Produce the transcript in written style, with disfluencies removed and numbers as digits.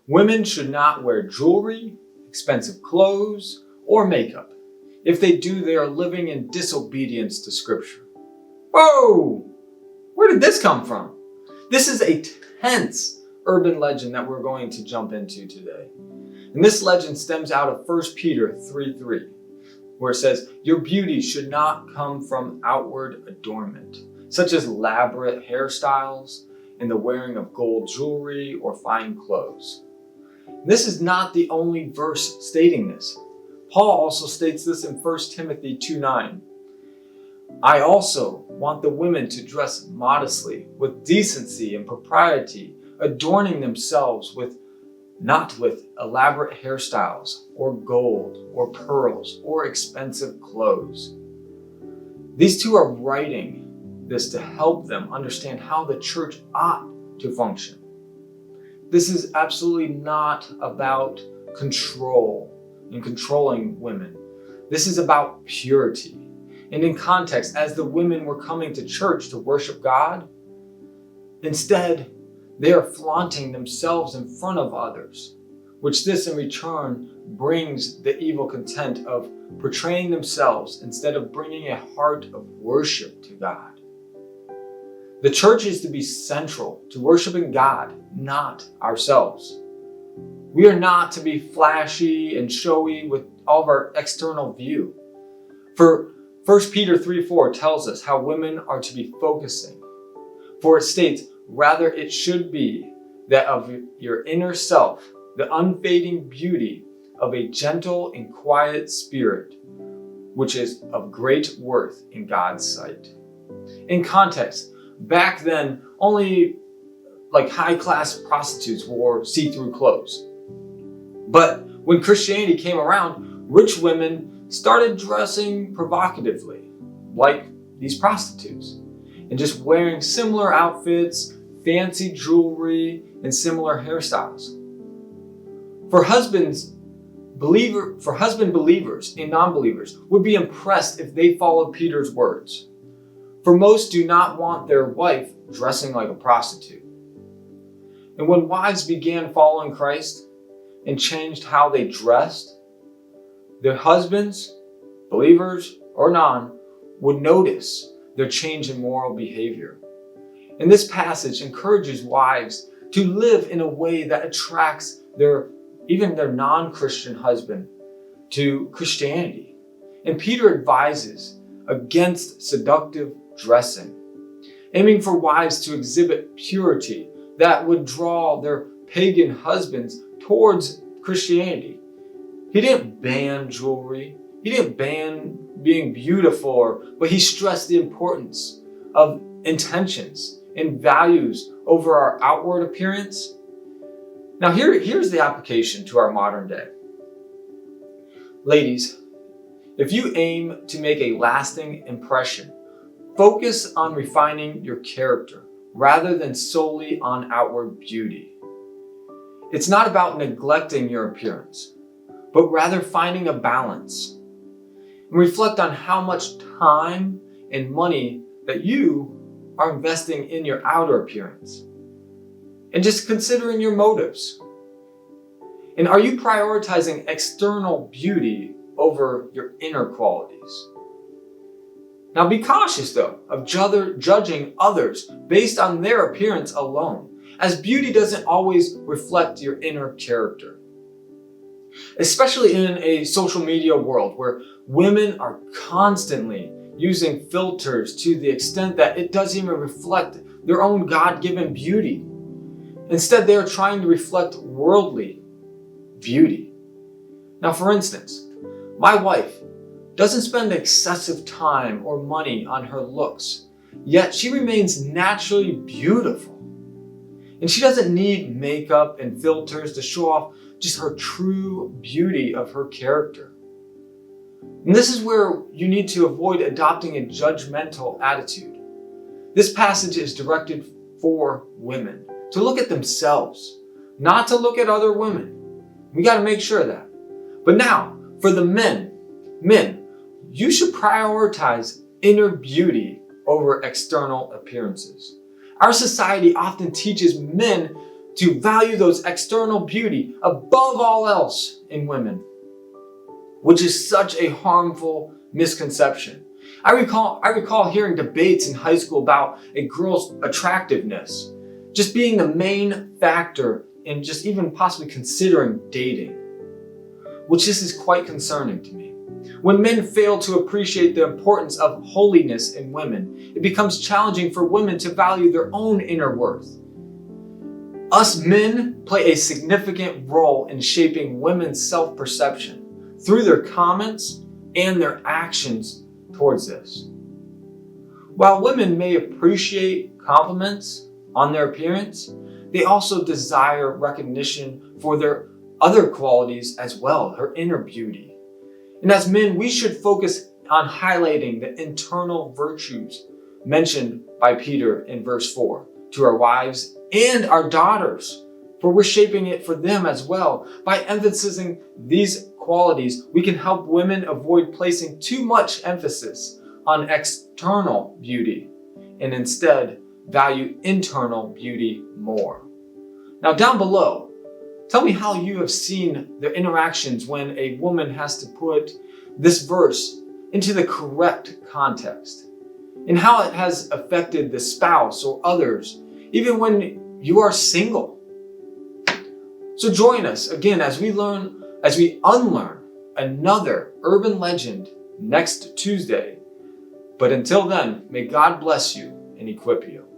Women should not wear jewelry, expensive clothes, or makeup. If they do, they are living in disobedience to Scripture. Whoa! Where did this come from? This is a tense urban legend that we're going to jump into today. And this legend stems out of 1 Peter 3:3, where it says, "Your beauty should not come from outward adornment, such as elaborate hairstyles and the wearing of gold jewelry or fine clothes." This is not the only verse stating this. Paul also states this in 1 Timothy 2:9. "I also want the women to dress modestly, with decency and propriety, adorning themselves not with elaborate hairstyles or gold or pearls or expensive clothes." These two are writing this to help them understand how the church ought to function. This is absolutely not about control and controlling women. This is about purity. And in context, as the women were coming to church to worship God, instead, they are flaunting themselves in front of others, which this in return brings the evil content of portraying themselves instead of bringing a heart of worship to God. The church is to be central to worshiping God, not ourselves. We are not to be flashy and showy with all of our external view. For 1 Peter 3:4 tells us how women are to be focusing. For it states, "Rather it should be that of your inner self, the unfading beauty of a gentle and quiet spirit, which is of great worth in God's sight." In context, back then, only high-class prostitutes wore see-through clothes. But when Christianity came around, rich women started dressing provocatively, like these prostitutes, and just wearing similar outfits, fancy jewelry, and similar hairstyles. For husband believers and non-believers would be impressed if they followed Peter's words. For most do not want their wife dressing like a prostitute. And when wives began following Christ and changed how they dressed, their husbands, believers or non, would notice their change in moral behavior. And this passage encourages wives to live in a way that attracts even their non-Christian husband to Christianity. And Peter advises against seductive dressing, aiming for wives to exhibit purity that would draw their pagan husbands towards Christianity. He didn't ban jewelry. He didn't ban being beautiful, but he stressed the importance of intentions and values over our outward appearance. Now here's the application to our modern day. Ladies, if you aim to make a lasting impression, focus on refining your character rather than solely on outward beauty. It's not about neglecting your appearance, but rather finding a balance. And reflect on how much time and money that you are investing in your outer appearance. And just considering your motives. And are you prioritizing external beauty over your inner qualities? Now be cautious though of judging others based on their appearance alone, as beauty doesn't always reflect your inner character. Especially in a social media world where women are constantly using filters to the extent that it doesn't even reflect their own God-given beauty. Instead, they are trying to reflect worldly beauty. Now, for instance, my wife doesn't spend excessive time or money on her looks, yet she remains naturally beautiful. And she doesn't need makeup and filters to show off just her true beauty of her character. And this is where you need to avoid adopting a judgmental attitude. This passage is directed for women to look at themselves, not to look at other women. We got to make sure of that. But now, for the men, you should prioritize inner beauty over external appearances. Our society often teaches men to value those external beauty above all else in women, which is such a harmful misconception. I recall hearing debates in high school about a girl's attractiveness just being the main factor in just even possibly considering dating, which this is quite concerning to me. When men fail to appreciate the importance of holiness in women, it becomes challenging for women to value their own inner worth. Us men play a significant role in shaping women's self-perception through their comments and their actions towards this. While women may appreciate compliments on their appearance, they also desire recognition for their other qualities as well, her inner beauty. And as men, we should focus on highlighting the internal virtues mentioned by Peter in verse 4 to our wives and our daughters, for we're shaping it for them as well. By emphasizing these qualities, we can help women avoid placing too much emphasis on external beauty and instead value internal beauty more. Now down below, tell me how you have seen the interactions when a woman has to put this verse into the correct context, and how it has affected the spouse or others, even when you are single. So join us again as we unlearn another urban legend next Tuesday. But until then, may God bless you and equip you.